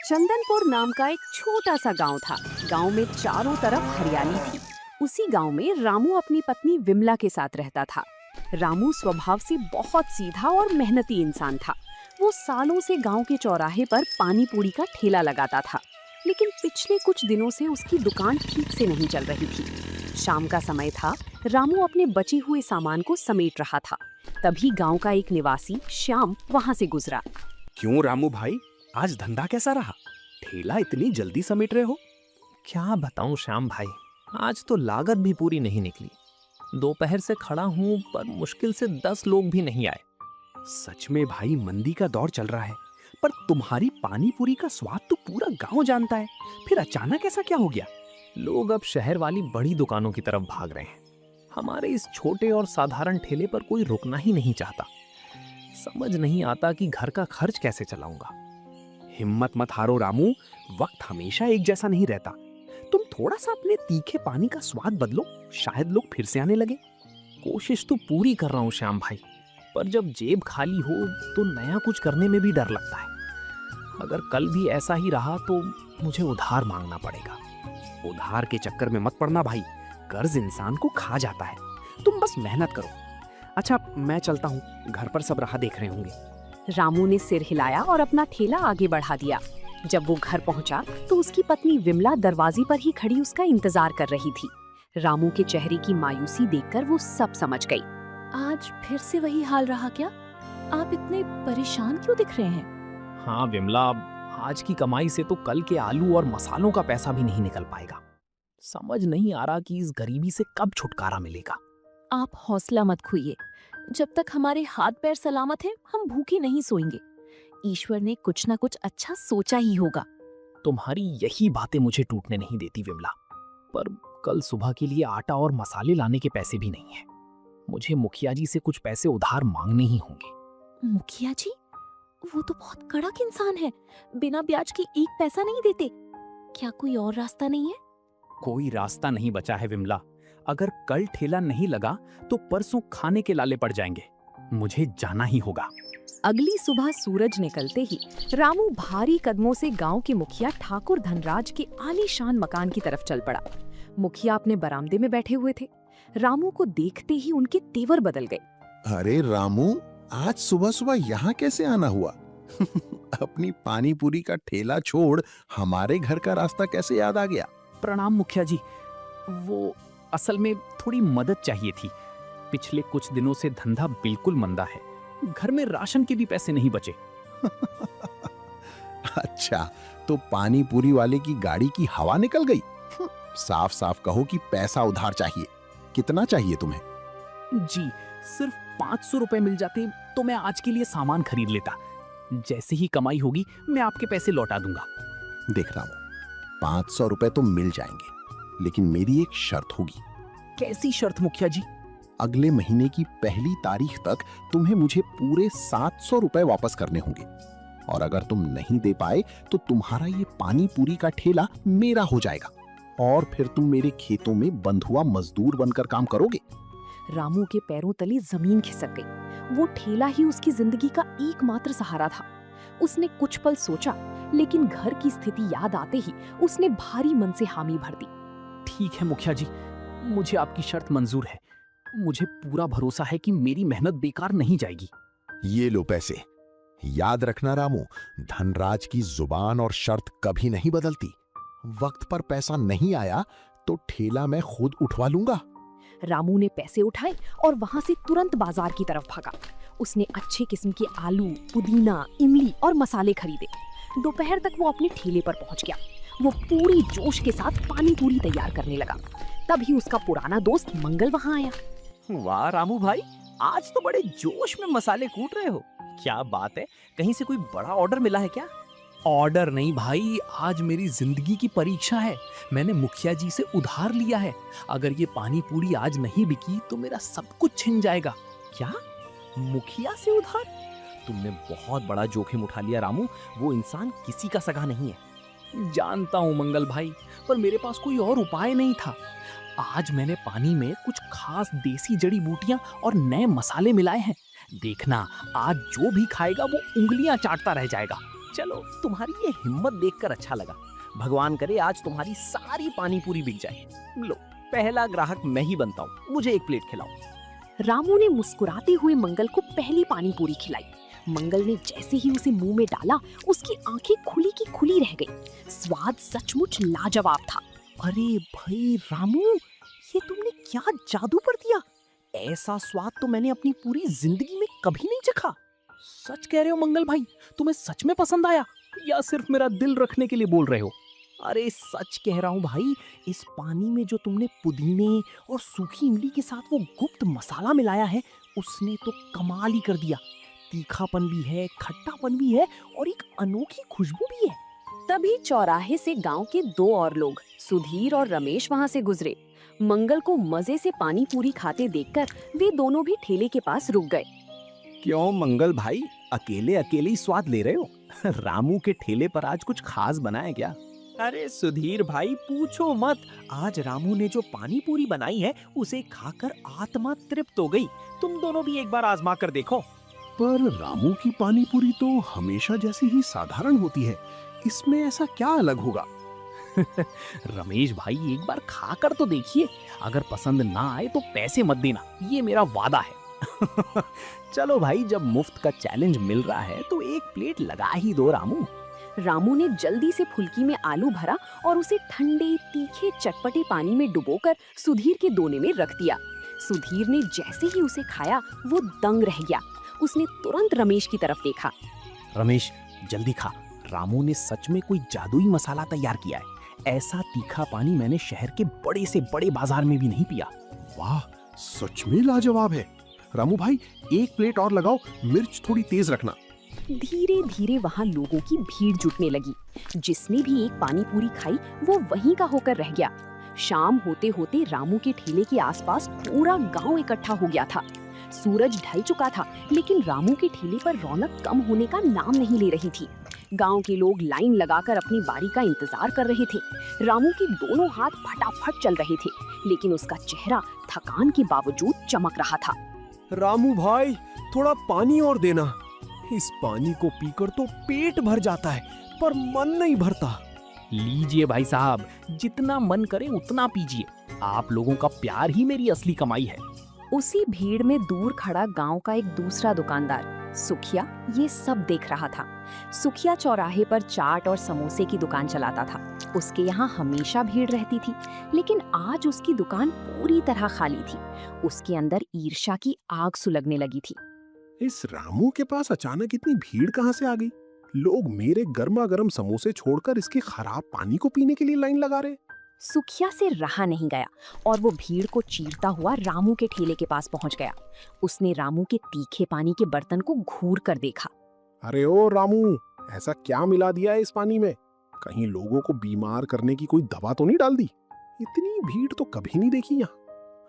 चंदनपुर नाम का एक छोटा सा गांव था। गांव में चारों तरफ हरियाली थी। उसी गांव में रामू अपनी पत्नी विमला के साथ रहता था। रामू स्वभाव से बहुत सीधा और मेहनती इंसान था। वो सालों से गांव के चौराहे पर पानी पूरी का ठेला लगाता था, लेकिन पिछले कुछ दिनों से उसकी दुकान ठीक से नहीं चल रही थी। शाम का समय था। रामू अपने बचे हुए सामान को समेट रहा था। तभी गांव का एक निवासी श्याम वहां से गुजरा। क्यों रामू भाई, आज धंधा कैसा रहा? ठेला इतनी जल्दी समेट रहे हो? क्या बताऊं श्याम भाई, आज तो लागत भी पूरी नहीं निकली। दोपहर से खड़ा हूं पर मुश्किल से 10 लोग भी नहीं आए। सच में भाई, मंदी का दौर चल रहा है, पर तुम्हारी पानी पूरी का स्वाद तो पूरा गांव जानता है। फिर अचानक ऐसा क्या हो गया? लोग अब शहर वाली बड़ी दुकानों की तरफ भाग रहे हैं। हमारे इस छोटे और साधारण ठेले पर कोई रुकना ही नहीं चाहता। समझ नहीं आता कि घर का खर्च कैसे चलाऊंगा। हिम्मत मत हारो रामू, वक्त हमेशा एक जैसा नहीं रहता। तुम थोड़ा सा अपने तीखे पानी का स्वाद बदलो, शायद लोग फिर से आने लगे। कोशिश तो पूरी कर रहा हूं श्याम भाई, पर जब जेब खाली हो तो नया कुछ करने में भी डर लगता है। अगर कल भी ऐसा ही रहा तो मुझे उधार मांगना पड़ेगा। उधार के चक्कर में मत पड़ना भाई, कर्ज इंसान को खा जाता है। तुम बस मेहनत करो। अच्छा, मैं चलता हूँ, घर पर सब राह देख रहे होंगे। रामू ने सिर हिलाया और अपना ठेला आगे बढ़ा दिया। जब वो घर पहुंचा तो उसकी पत्नी विमला दरवाजे पर ही खड़ी उसका इंतजार कर रही थी। रामू के चेहरे की मायूसी देखकर वो सब समझ गई। आज फिर से वही हाल रहा क्या? आप इतने परेशान क्यों दिख रहे हैं? हाँ विमला, आज की कमाई से तो कल के आलू और मसालों का पैसा भी नहीं निकल पाएगा। समझ नहीं आ रहा कि इस गरीबी से कब छुटकारा मिलेगा। आप हौसला मत खोइए। जब तक हमारे हाथ पैर सलामत हैं, हम भूखे नहीं सोएंगे। ईश्वर ने कुछ ना कुछ अच्छा सोचा ही होगा। तुम्हारी यही बातें मुझे टूटने नहीं देती विमला, पर कल सुबह के लिए आटा और मसाले लाने के पैसे भी नहीं हैं। मुझे मुखिया जी से कुछ पैसे उधार मांगने ही होंगे। मुखिया जी? वो तो बहुत कड़क इंसान है, बिना ब्याज के एक पैसा नहीं देते। क्या कोई और रास्ता नहीं है? कोई रास्ता नहीं बचा है विमला। अगर कल ठेला नहीं लगा तो परसों खाने के लाले पड़ जाएंगे। मुझे जाना ही होगा। अगली सुबह सूरज निकलते ही रामू भारी कदमों से गांव के मुखिया ठाकुर धनराज के आलीशान मकान की तरफ चल पड़ा। मुखिया अपने बरामदे में बैठे हुए थे। रामू को देखते ही उनके तेवर बदल गए। अरे रामू, आज सुबह सुबह यहाँ कैसे आना हुआ? अपनी पानी पूरी का ठेला छोड़ हमारे घर का रास्ता कैसे याद आ गया? प्रणाम मुखिया जी। वो असल में थोड़ी मदद चाहिए थी। पिछले कुछ दिनों से धंधा बिल्कुल मंदा है। घर में राशन के भी पैसे नहीं बचे। अच्छा, तो पानी पूरी वाले की गाड़ी की हवा निकल गई? साफ साफ कहो कि पैसा उधार चाहिए। कितना चाहिए तुम्हें? जी, सिर्फ 500 रुपए मिल जाते तो मैं आज के लिए सामान खरीद लेता। जैसे ही कमाई होगी मैं आपके पैसे लौटा दूंगा। देख रहा हूं, 500 रुपए तो मिल जाएंगे, लेकिन मेरी एक शर्त होगी। कैसी शर्त मुखिया जी? अगले महीने की पहली तारीख तक तुम्हें मुझे पूरे 700 रुपए वापस करने होंगे। और अगर तुम नहीं दे पाए तो तुम्हारा ये पानी पूरी का ठेला मेरा हो जाएगा और फिर तुम मेरे खेतों में बंधुआ मजदूर बनकर काम करोगे। रामू के पैरों तले जमीन खिसक गई। वो ठेला ही उसकी जिंदगी का एकमात्र सहारा था। उसने कुछ पल सोचा, लेकिन घर की स्थिति याद आते ही उसने भारी मन से हामी भर दी। ठीक है मुखिया जी, मुझे आपकी शर्त मंजूर है। मुझे पूरा भरोसा है कि मेरी मेहनत बेकार नहीं जाएगी। ये लो पैसे। याद रखना रामू, धनराज की जुबान और शर्त कभी नहीं बदलती। वक्त पर पैसा नहीं आया तो ठेला मैं खुद उठवा लूंगा। रामू ने पैसे उठाए और वहां से तुरंत बाजार की तरफ भागा। उसने अच्छे किस्म के आलू, पुदीना, इमली और मसाले खरीदे। दोपहर तक वो अपने ठेले पर पहुंच गया। वो पूरी जोश के साथ पानी पूरी तैयार करने लगा। तभी उसका पुराना दोस्त मंगल वहां आया। वाह रामू भाई, आज तो बड़े जोश में मसाले कूट रहे हो। क्या बात है, कहीं से कोई बड़ा ऑर्डर मिला है क्या? ऑर्डर नहीं भाई, आज मेरी जिंदगी की परीक्षा है। मैंने मुखिया जी से उधार लिया है। अगर ये पानी पूरी आज नहीं बिकी तो मेरा सब कुछ छिन जाएगा। क्या? मुखिया से उधार? तुमने बहुत बड़ा जोखिम उठा लिया रामू। वो इंसान किसी का सगा नहीं है। जानता हूं मंगल भाई, पर मेरे पास कोई और उपाय नहीं था। आज मैंने पानी में कुछ खास देसी जड़ी बूटियां और नए मसाले मिलाए हैं। देखना, आज जो भी खाएगा वो उंगलियां चाटता रह जाएगा। चलो, तुम्हारी ये हिम्मत देखकर अच्छा लगा। भगवान करे आज तुम्हारी सारी पानी पूरी बिक जाए। लो, पहला ग्राहक मैं ही बनता हूँ, मुझे एक प्लेट खिलाओ। रामू ने मुस्कुराते हुए मंगल को पहली पानी पूरी खिलाई। मंगल ने जैसे ही उसे मुंह में डाला, उसकी आंखें खुली की खुली रह गई। स्वाद सचमुच लाजवाब था। अरे भाई रामू, ये तुमने क्या जादू कर दिया? ऐसा स्वाद तो मैंने अपनी पूरी जिंदगी में कभी नहीं चखा। सच कह रहे हो मंगल भाई? तुम्हें सच में पसंद आया या सिर्फ मेरा दिल रखने के लिए बोल रहे हो? अरे सच कह रहा हूँ भाई, इस पानी में जो तुमने पुदीने और सूखी इमली के साथ वो गुप्त मसाला मिलाया है, उसने तो कमाल ही कर दिया। तीखापन भी है, खट्टापन भी है और एक अनोखी खुशबू भी है। तभी चौराहे से गांव के दो और लोग, सुधीर और रमेश, वहां से गुजरे। मंगल को मजे से पानी पूरी खाते देखकर वे दोनों भी ठेले के पास रुक गए। क्यों मंगल भाई, अकेले अकेले ही स्वाद ले रहे हो? रामू के ठेले पर आज कुछ खास बना है क्या? अरे सुधीर भाई, पूछो मत। आज रामू ने जो पानी पूरी बनाई है, उसे खाकर आत्मा तृप्त हो गई। तुम दोनों भी एक बार आजमा कर देखो। पर रामू की पानी पूरी तो हमेशा जैसी ही साधारण होती है, इसमें ऐसा क्या अलग होगा? रमेश भाई, एक बार खाकर तो देखिए। अगर पसंद ना आए तो पैसे मत देना, ये मेरा वादा है। चलो भाई, जब मुफ्त का चैलेंज मिल रहा है तो एक प्लेट लगा ही दो रामू। रामू ने जल्दी से फुल्की में आलू भरा और उसे ठंडे तीखे चटपटे पानी में डुबोकर सुधीर के दोने में रख दिया। सुधीर ने जैसे ही उसे खाया, वो दंग रह गया। उसने तुरंत रमेश की तरफ देखा। रमेश, जल्दी खा। रामू ने सच में कोई जादुई मसाला तैयार किया है। ऐसा तीखा पानी मैंने शहर के बड़े से बड़े बाजार में भी नहीं पिया। वाह, सच में लाजवाब है। रामू भाई, एक प्लेट और लगाओ, मिर्च थोड़ी तेज रखना। धीरे धीरे वहां लोगों की भीड़ जुटने लगी। जिसने भी एक पानी पूरी खाई, वो वहीं का होकर रह गया। शाम होते होते रामू के ठेले के आसपास पूरा गांव इकट्ठा हो गया था। सूरज ढल चुका था, लेकिन रामू के ठेले पर रौनक कम होने का नाम नहीं ले रही थी। गांव के लोग लाइन लगाकर अपनी बारी का इंतजार कर रहे थे। रामू के दोनों हाथ फटाफट चल रहे थे, लेकिन उसका चेहरा थकान के बावजूद चमक रहा था। रामू भाई, थोड़ा पानी और देना। इस पानी को पीकर तो पेट भर जाता है, पर मन नहीं भरता। लीजिए भाई साहब, जितना मन करे उतना पीजिए। आप लोगों का प्यार ही मेरी असली कमाई है। उसी भीड़ में दूर खड़ा गांव का एक दूसरा दुकानदार सुखिया ये सब देख रहा था। सुखिया चौराहे पर चाट और समोसे की दुकान चलाता था। उसके यहाँ हमेशा भीड़ रहती थी, लेकिन आज उसकी दुकान पूरी तरह खाली थी। उसके अंदर ईर्ष्या की आग सुलगने लगी थी। इस रामू के पास अचानक इतनी भीड़ कहाँ से आ गई? लोग मेरे गर्मा गर्म समोसे छोड़कर इसके खराब पानी को पीने के लिए लाइन लगा रहे। सुखिया से रहा नहीं गया और वो भीड़ को चीरता हुआ रामू के ठेले के पास पहुंच गया। उसने रामू के तीखे पानी के बर्तन को घूर कर देखा। अरे ओ रामू, ऐसा क्या मिला दिया है इस पानी में? कहीं लोगों को बीमार करने की कोई दवा तो नहीं डाल दी? इतनी भीड़ तो कभी नहीं देखी यहाँ।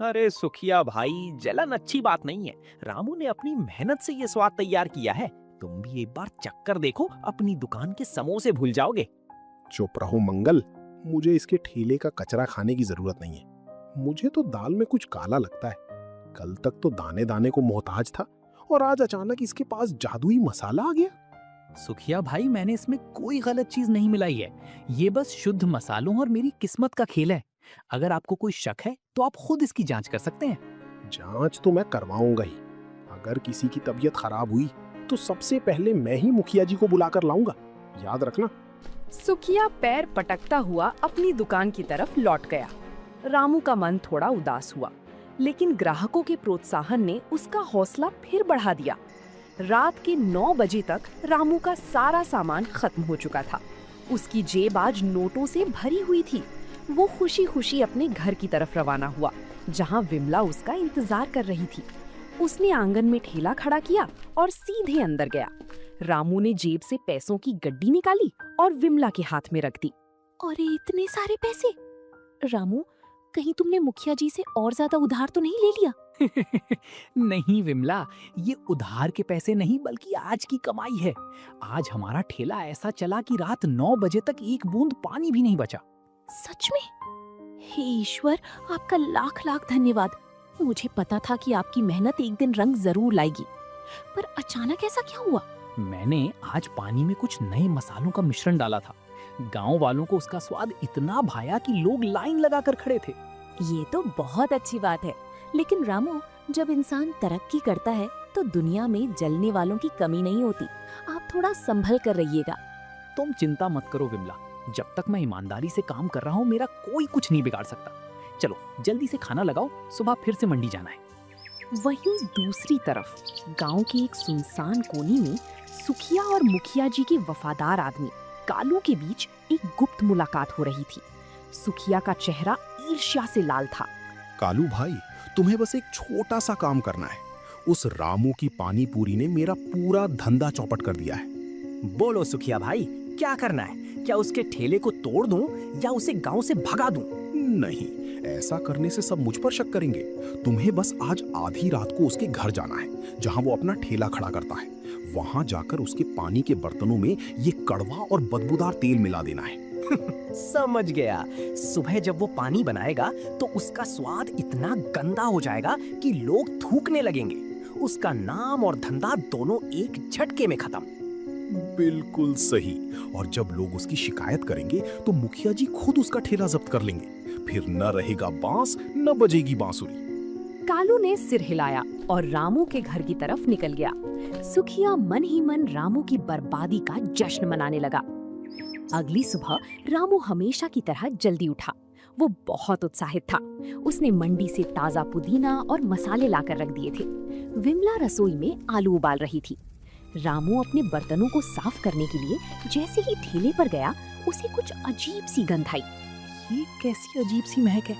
अरे सुखिया भाई, जलन अच्छी बात नहीं है। रामू ने अपनी मेहनत से ये स्वाद तैयार किया है। तुम भी एक बार चक्कर देखो, अपनी दुकान के समोसे भूल जाओगे। चुप रहो मंगल, मुझे इसके ठेले का कचरा खाने की जरूरत नहीं है। मुझे तो दाल में कुछ काला लगता है। कल तक तो दाने दाने को मोहताज था और आज अचानक इसके पास जादुई मसाला आ गया। सुखिया भाई, मैंने इसमें कोई गलत चीज नहीं मिलाई है। ये बस शुद्ध मसालों और मेरी किस्मत का खेल है। अगर आपको कोई शक है तो आप खुद इसकी जांच कर सकते हैं। जांच तो मैं करवाऊंगा ही। अगर किसी की तबीयत खराब हुई तो सबसे पहले मैं ही मुखिया जी को बुलाकर लाऊंगा, याद रखना। सुखिया पैर पटकता हुआ अपनी दुकान की तरफ लौट गया। रामू का मन थोड़ा उदास हुआ, लेकिन ग्राहकों के प्रोत्साहन ने उसका हौसला फिर बढ़ा दिया। रात के 9 बजे तक रामू का सारा सामान खत्म हो चुका था। उसकी जेब आज नोटों से भरी हुई थी। वो खुशी खुशी अपने घर की तरफ रवाना हुआ, जहाँ विमला उसका इंतजार कर रही थी। उसने आंगन में ठेला खड़ा किया और सीधे अंदर गया। रामू ने जेब से पैसों की गड्डी निकाली और विमला के हाथ में रख दी। अरे इतने सारे पैसे! रामू, कहीं तुमने मुखिया जी से और ज्यादा उधार तो नहीं ले लिया? नहीं विमला, ये उधार के पैसे नहीं बल्कि आज की कमाई है। आज हमारा ठेला ऐसा चला कि रात 9 बजे तक एक बूंद पानी भी नहीं बचा। सच में? हे ईश्वर, आपका लाख लाख धन्यवाद। मुझे पता था कि आपकी मेहनत एक दिन रंग जरूर लाएगी, पर अचानक ऐसा क्या हुआ? मैंने आज पानी में कुछ नए मसालों का मिश्रण डाला था। गांव वालों को उसका स्वाद इतना भाया कि लोग लाइन लगाकर खड़े थे। ये तो बहुत अच्छी बात है। लेकिन रामू, जब इंसान तरक्की करता है तो दुनिया में जलने वालों की कमी नहीं होती। आप थोड़ा संभल कर रहिएगा। तुम चिंता मत करो विमला, जब तक मैं ईमानदारी से काम कर रहा हूँ मेरा कोई कुछ नहीं बिगाड़ सकता। चलो जल्दी से खाना लगाओ, सुबह फिर से मंडी जाना है। वहीं दूसरी तरफ गांव के एक सुनसान कोने में सुखिया और मुखिया जी के वफादार आदमी कालू के बीच एक गुप्त मुलाकात हो रही थी। सुखिया का चेहरा ईर्ष्या से लाल था। कालू भाई, तुम्हें बस एक छोटा सा काम करना है। उस रामू की पानी पूरी ने मेरा पूरा धंधा चौपट कर दिया है। बोलो सुखिया भाई, क्या करना है? क्या उसके ठेले को तोड़ दूं या उसे गांव से भगा दूं? नहीं, ऐसा करने से सब मुझ पर शक करेंगे। तुम्हें बस आज आधी रात को उसके घर जाना है, जहां वो अपना ठेला खड़ा करता है। वहां जाकर उसके पानी के बर्तनों में ये कड़वा और बदबूदार तेल मिला देना है। समझ गया। सुबह जब वो पानी बनाएगा तो उसका स्वाद इतना गंदा हो जाएगा कि लोग थूकने लगेंगे। उसका नाम और धंधा दोनों एक झटके में खत्म। बिल्कुल सही। और जब लोग उसकी शिकायत करेंगे तो मुखिया जी खुद उसका ठेला जब्त कर लेंगे। फिर न रहेगा बांस, न बजेगी बांसुरी। कालू ने सिर हिलाया और रामू के घर की तरफ निकल गया। सुखिया मन ही मन रामू की बर्बादी का जश्न मनाने लगा। अगली सुबह रामू हमेशा की तरह जल्दी उठा। वो बहुत उत्साहित था। उसने मंडी से ताजा पुदीना और मसाले लाकर रख दिए थे। विमला रसोई में आलू उबाल रही थी। रामू अपने बर्तनों को साफ करने के लिए जैसे ही ठेले पर गया, उसे कुछ अजीब सी गंध आई। ये कैसी अजीब सी महक है,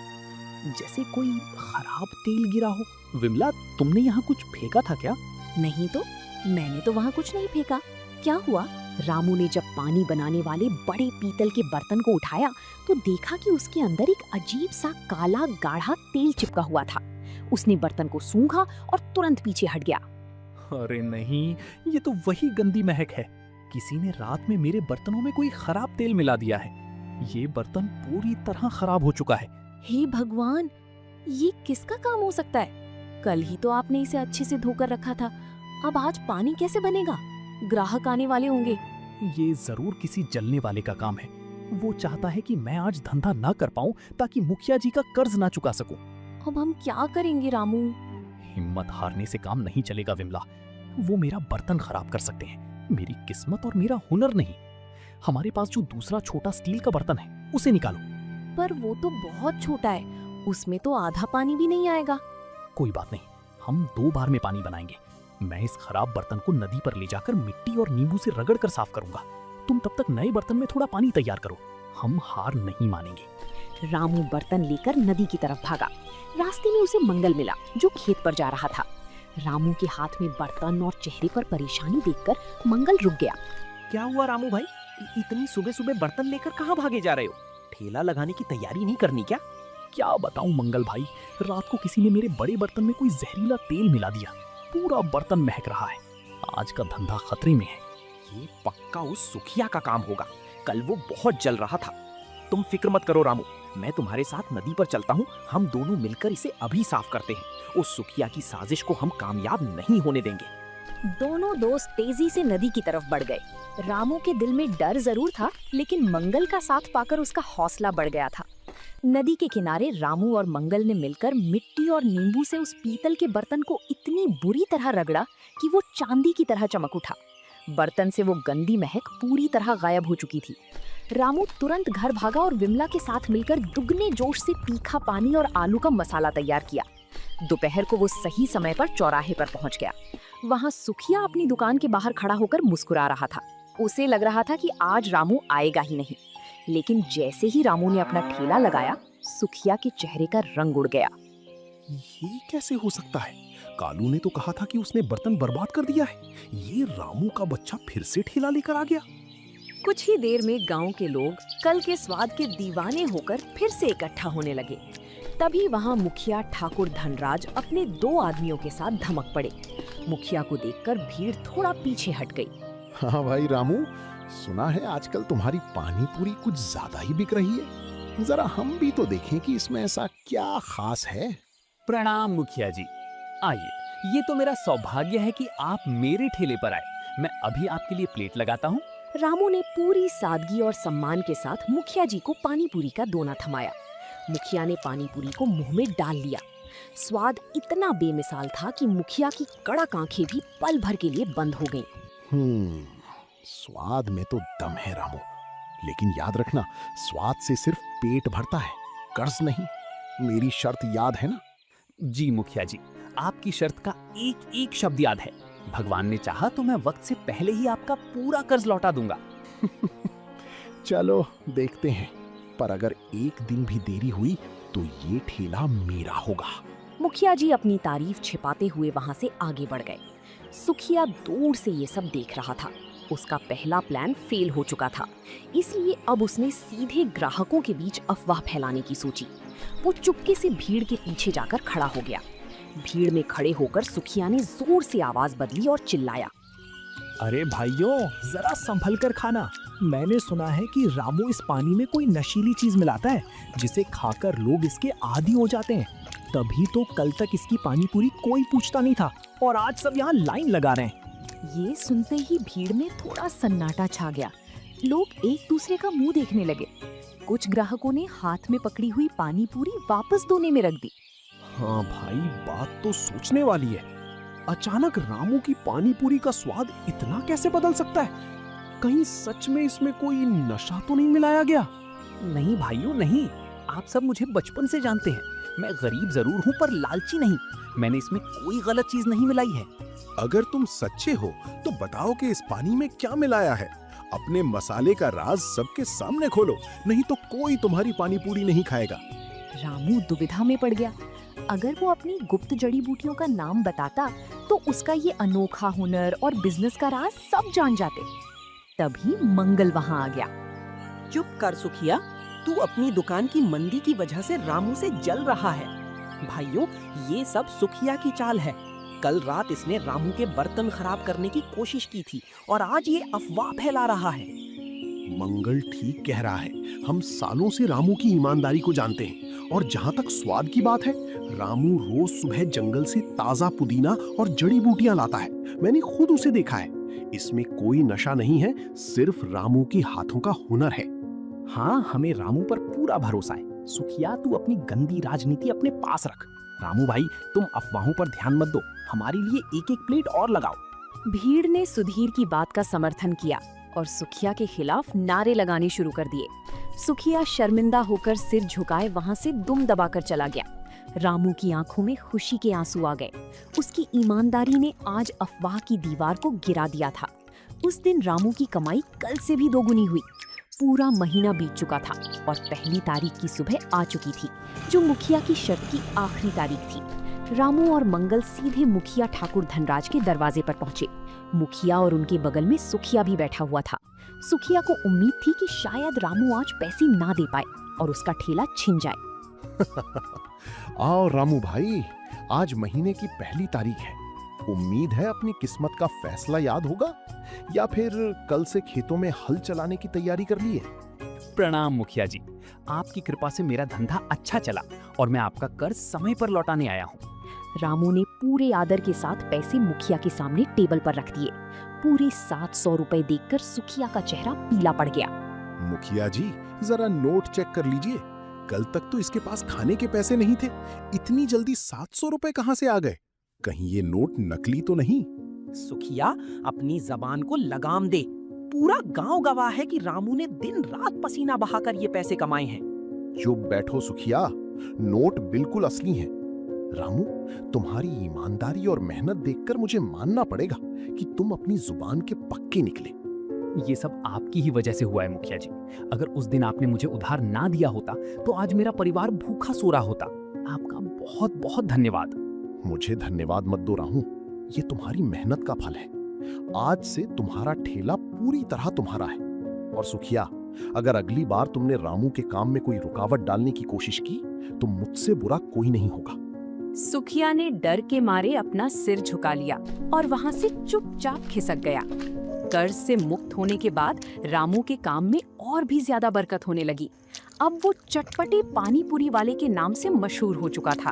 जैसे कोई खराब तेल गिरा हो। विमला, तुमने यहाँ कुछ फेंका था क्या? नहीं तो, मैंने तो वहाँ कुछ नहीं फेंका। क्या हुआ? रामू ने जब पानी बनाने वाले बड़े पीतल के बर्तन को उठाया तो देखा कि उसके अंदर एक अजीब सा काला गाढ़ा तेल चिपका हुआ था। उसने बर्तन को सूंघा और तुरंत पीछे हट गया। अरे नहीं, ये तो वही गंदी महक है। किसी ने रात में मेरे बर्तनों में कोई खराब तेल मिला दिया है। ये बर्तन पूरी तरह खराब हो चुका है। हे भगवान, ये किसका काम हो सकता है? कल ही तो आपने इसे अच्छे से धोकर रखा था। अब आज पानी कैसे बनेगा? ग्राहक आने वाले होंगे। ये जरूर किसी जलने वाले का काम है। वो चाहता है कि मैं आज धंधा ना कर पाऊं ताकि मुखिया जी का कर्ज ना चुका सकूं। अब हम क्या करेंगे रामू? हिम्मत हारने से काम नहीं चलेगा विमला। वो मेरा बर्तन खराब कर सकते हैं, मेरी किस्मत और मेरा हुनर नहीं। हमारे पास जो दूसरा छोटा स्टील का बर्तन है उसे निकालो। पर वो तो बहुत छोटा है, उसमें तो आधा पानी भी नहीं आएगा। कोई बात नहीं, हम 2 बार में पानी बनाएंगे। मैं इस खराब बर्तन को नदी पर ले जाकर मिट्टी और नींबू से रगड़ कर साफ करूंगा। तुम तब तक नए बर्तन में थोड़ा पानी तैयार करो। हम हार नहीं मानेंगे। रामू बर्तन लेकर नदी की तरफ भागा। रास्ते में उसे मंगल मिला जो खेत पर जा रहा था। रामू के हाथ में बर्तन और चेहरे पर परेशानी देखकर मंगल रुक गया। क्या हुआ रामू भाई? इतनी सुबह सुबह बर्तन लेकर कहाँ भागे जा रहे हो? ठेला लगाने की तैयारी नहीं करनी क्या? क्या बताऊं मंगल भाई, रात को किसी ने मेरे बड़े बर्तन में कोई जहरीला तेल मिला दिया। पूरा बर्तन महक रहा है। आज का धंधा खतरे में है। ये पक्का उस सुखिया का काम होगा। कल वो बहुत जल रहा था। तुम फिक्र मत करो रामू, मैं तुम्हारे साथ नदी पर चलता हूँ। हम दोनों मिलकर इसे अभी साफ करते हैं। उस सुखिया की साजिश को हम कामयाब नहीं होने देंगे। दोनों दोस्त तेजी से नदी की तरफ बढ़ गए। रामू के दिल में डर जरूर था, लेकिन मंगल का साथ पाकर उसका हौसला बढ़ गया था। नदी के किनारे रामू और मंगल ने मिलकर मिट्टी और नींबू से उस पीतल के बर्तन को इतनी बुरी तरह रगड़ा कि वो चांदी की तरह चमक उठा। बर्तन से वो गंदी महक पूरी तरह गायब हो चुकी थी। रामू तुरंत घर भागा और विमला के साथ मिलकर दुगने जोश से तीखा पानी और आलू का मसाला तैयार किया। दोपहर को वो सही समय पर चौराहे पर पहुंच गया। वहां सुखिया अपनी दुकान के बाहर खड़ा होकर मुस्कुरा रहा था। उसे लग रहा था कि आज रामू आएगा ही नहीं। लेकिन जैसे ही रामू ने अपना ठेला लगाया, सुखिया के चेहरे का रंग उड़ गया। ये कैसे हो सकता है? कालू ने तो कहा था कि उसने बर्तन बर्बाद कर दिया है। ये रामू का बच्चा फिर से ठेला लेकर आ गया। कुछ ही देर में गांव के लोग कल के स्वाद के दीवाने होकर फिर से इकट्ठा होने लगे। तभी वहां मुखिया ठाकुर धनराज अपने 2 आदमियों के साथ धमक पड़े। मुखिया को देखकर भीड़ थोड़ा पीछे हट गई। हाँ भाई रामू, सुना है आजकल तुम्हारी पानी पूरी कुछ ज्यादा ही बिक रही है। जरा हम भी तो देखें कि इसमें ऐसा क्या खास है। प्रणाम मुखिया जी। आइए, ये तो मेरा सौभाग्य है कि आप मेरे ठेले पर आए। मैं अभी आपके लिए प्लेट लगाता हूँ। रामू ने पूरी सादगी और सम्मान के साथ मुखिया जी को पानी पूरी का दोना थमाया। मुखिया ने पानी पूरी को मुंह में डाल लिया। स्वाद इतना बेमिसाल था कि मुखिया की कड़क आंखें भी पल भर के लिए बंद हो गईं। स्वाद में तो दम है रामू, लेकिन याद रखना, स्वाद से सिर्फ पेट भरता है, कर्ज नहीं। मेरी शर्त याद है ना? जी मुखिया जी, आपकी शर्त का एक एक शब्द याद है। भगवान ने चाहा तो मैं वक्त से पहले ही आपका पूरा कर्ज लौटा दूंगा। चलो देखते हैं, पर अगर एक दिन भी देरी हुई तो ये ठेला मेरा होगा। मुखिया जी अपनी तारीफ छिपाते हुए वहां से आगे बढ़ गए। सुखिया दूर से ये सब देख रहा था। उसका पहला प्लान फेल हो चुका था, इसलिए अब उसने सीधे ग्राहकों के बीच अफवाह फैलाने की सोची। वो चुपके से भीड़ के पीछे जाकर खड़ा हो गया। भीड़ में खड़े होकर सुखिया ने जोर से आवाज बदली और चिल्लाया, अरे भाइयों, जरा संभल कर खाना। मैंने सुना है कि रामू इस पानी में कोई नशीली चीज मिलाता है, जिसे खाकर लोग इसके आदी हो जाते हैं। तभी तो कल तक इसकी पानी पूरी कोई पूछता नहीं था, और आज सब यहाँ लाइन लगा रहे हैं। ये सुनते ही भीड़ में थोड़ा सन्नाटा छा गया। लोग एक दूसरे का मुंह देखने लगे। कुछ ग्राहकों ने हाथ में पकड़ी हुई पानी पूरी वापस दोने में रख दी। हाँ भाई, बात तो सोचने वाली है। अचानक रामू की पानी पूरी का स्वाद इतना कैसे बदल सकता है? कहीं सच में इसमें कोई नशा तो नहीं मिलाया गया? नहीं भाइयों नहीं, आप सब मुझे बचपन से जानते हैं। मैं गरीब जरूर हूँ पर लालची नहीं। मैंने इसमें कोई गलत चीज नहीं मिलाई है। अगर तुम सच्चे हो तो बताओ कि इस पानी में क्या मिलाया है। अपने मसाले का राज सबके सामने खोलो, नहीं तो कोई तुम्हारी पानी पूरी नहीं खाएगा। रामू दुविधा में पड़ गया। अगर वो अपनी गुप्त जड़ी बूटियों का नाम बताता तो उसका ये अनोखा हुनर और बिजनेस का राज सब जान जाते। तभी मंगल वहां आ गया। चुप कर सुखिया, तू अपनी दुकान की मंदी की वजह से रामू से जल रहा है। भाइयों, ये सब सुखिया की चाल है। कल रात इसने रामू के बर्तन खराब करने की कोशिश की थी और आज ये अफवाह फैला रहा है। मंगल ठीक कह रहा है। हम सालों से रामू की ईमानदारी को जानते हैं, और जहाँ तक स्वाद की बात है, रामू रोज सुबह जंगल से ताजा पुदीना और जड़ी बूटियां लाता है। मैंने खुद उसे देखा है। इसमें कोई नशा नहीं है, सिर्फ रामू के हाथों का हुनर है। हाँ, हमें रामू पर पूरा भरोसा है। सुखिया, तू अपनी गंदी राजनीति अपने पास रख। रामू भाई, तुम अफवाहों पर ध्यान मत दो। हमारे लिए एक एक प्लेट और लगाओ। भीड़ ने सुधीर की बात का समर्थन किया और सुखिया के खिलाफ नारे लगाने शुरू कर दिए। सुखिया शर्मिंदा होकर सिर झुकाए वहां से दुम दबाकर चला गया। रामू की आंखों में खुशी के आंसू आ गए। उसकी ईमानदारी ने आज अफवाह की दीवार को गिरा दिया था। उस दिन रामू की कमाई कल से भी दोगुनी हुई। पूरा महीना बीत चुका था और पहली तारीख की सुबह आ चुकी थी, जो मुखिया की शर्त की आखिरी तारीख थी। रामू और मंगल सीधे मुखिया ठाकुर धनराज के दरवाजे पर पहुंचे। मुखिया और उनके बगल में सुखिया भी बैठा हुआ था। सुखिया को उम्मीद थी कि शायद रामू आज पैसे ना दे पाए और उसका ठेला छिन जाए। आओ रामू भाई, आज महीने की पहली तारीख है। उम्मीद है अपनी किस्मत का फैसला याद होगा, या फिर कल से खेतों में हल चलाने की तैयारी कर ली है? प्रणाम मुखिया जी, आपकी कृपा से मेरा धंधा अच्छा चला और मैं आपका कर्ज समय पर लौटाने आया हूँ। रामू ने पूरे आदर के साथ पैसे मुखिया के सामने टेबल पर रख दिए। पूरे 700 रुपए देखकर सुखिया का चेहरा पीला पड़ गया। मुखिया जी, जरा नोट चेक कर लीजिए। कल तक तो इसके पास खाने के पैसे नहीं थे, इतनी जल्दी 700 रुपए कहाँ से आ गए? कहीं ये नोट नकली तो नहीं? सुखिया, अपनी जबान को लगाम दे। पूरा गांव गवाह है कि रामू ने दिन रात पसीना बहाकर ये पैसे कमाए हैं। चुप बैठो सुखिया, नोट बिल्कुल असली हैं। रामू, तुम्हारी ईमानदारी और मेहनत देखकर मुझे मानना पड़ेगा कि तुम अपनी जुबान के पक्के निकले। ये सब आपकी ही वजह से हुआ है मुखिया जी। अगर उस दिन आपने मुझे उधार ना दिया होता तो आज मेरा परिवार भूखा सो रहा होता। आपका बहुत बहुत धन्यवाद। मुझे धन्यवाद मत दो रामू, ये तुम्हारी मेहनत का फल है। आज से तुम्हारा ठेला पूरी तरह तुम्हारा है। और सुखिया, अगर अगली बार तुमने रामू के काम में कोई रुकावट डालने की कोशिश की तो मुझसे बुरा कोई नहीं होगा। सुखिया ने डर के मारे अपना सिर झुका लिया और वहां से चुपचाप खिसक गया। कर्ज से मुक्त होने के बाद रामू के काम में और भी ज्यादा बरकत होने लगी। अब वो चटपटे पानी पूरी वाले के नाम से मशहूर हो चुका था।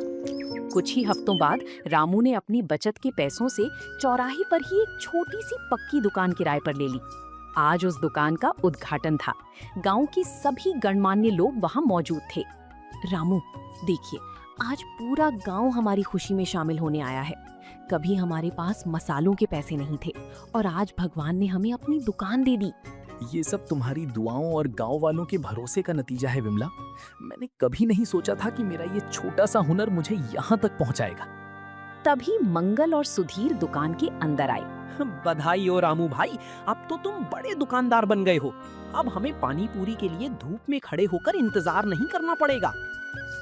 कुछ ही हफ्तों बाद रामू ने अपनी बचत के पैसों से चौराहे पर ही एक छोटी सी पक्की दुकान किराए पर ले ली। आज उस दुकान का उद्घाटन था। गांव के सभी गणमान्य लोग वहां मौजूद थे। रामू, देखिए, आज पूरा गांव हमारी खुशी में शामिल होने आया है। कभी हमारे पास मसालों के पैसे नहीं थे और आज भगवान ने हमें अपनी दुकान दे दी। ये सब तुम्हारी दुआओं और गांव वालों के भरोसे का नतीजा है विमला। मैंने कभी नहीं सोचा था कि मेरा ये छोटा सा हुनर मुझे यहाँ तक पहुँचाएगा। तभी मंगल और सुधीर दुकान के अंदर आए। बधाई हो रामू भाई, अब तो तुम बड़े दुकानदार बन गए हो। अब हमें पानी पूरी के लिए धूप में खड़े होकर इंतजार नहीं करना पड़ेगा।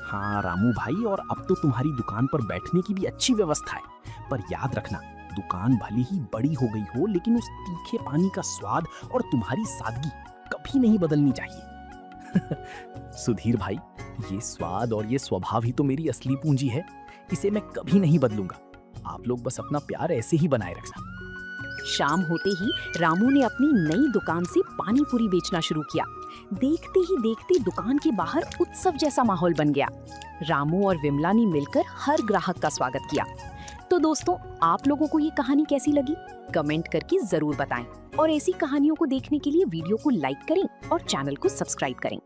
हाँ रामू भाई, और अब तो तुम्हारी दुकान पर बैठने की भी अच्छी व्यवस्था है। पर याद रखना, दुकान भले ही बड़ी हो गई हो, लेकिन उस तीखे पानी का स्वाद और तुम्हारी सादगी कभी नहीं बदलनी चाहिए। सुधीर भाई, ये स्वाद और ये स्वभाव ही तो मेरी असली पूंजी है। इसे मैं कभी नहीं बदलूंगा। आप लोग बस अपना प्यार ऐसे ही बनाए रखना। शाम होते ही रामू ने अपनी नई दुकान से पानी पूरी बेचना शुरू किया। देखते ही देखते दुकान के बाहर उत्सव जैसा माहौल बन गया। रामू और विमला ने मिलकर हर ग्राहक का स्वागत किया। तो दोस्तों, आप लोगों को ये कहानी कैसी लगी? कमेंट करके जरूर बताएं और ऐसी कहानियों को देखने के लिए वीडियो को लाइक करें और चैनल को सब्सक्राइब करें।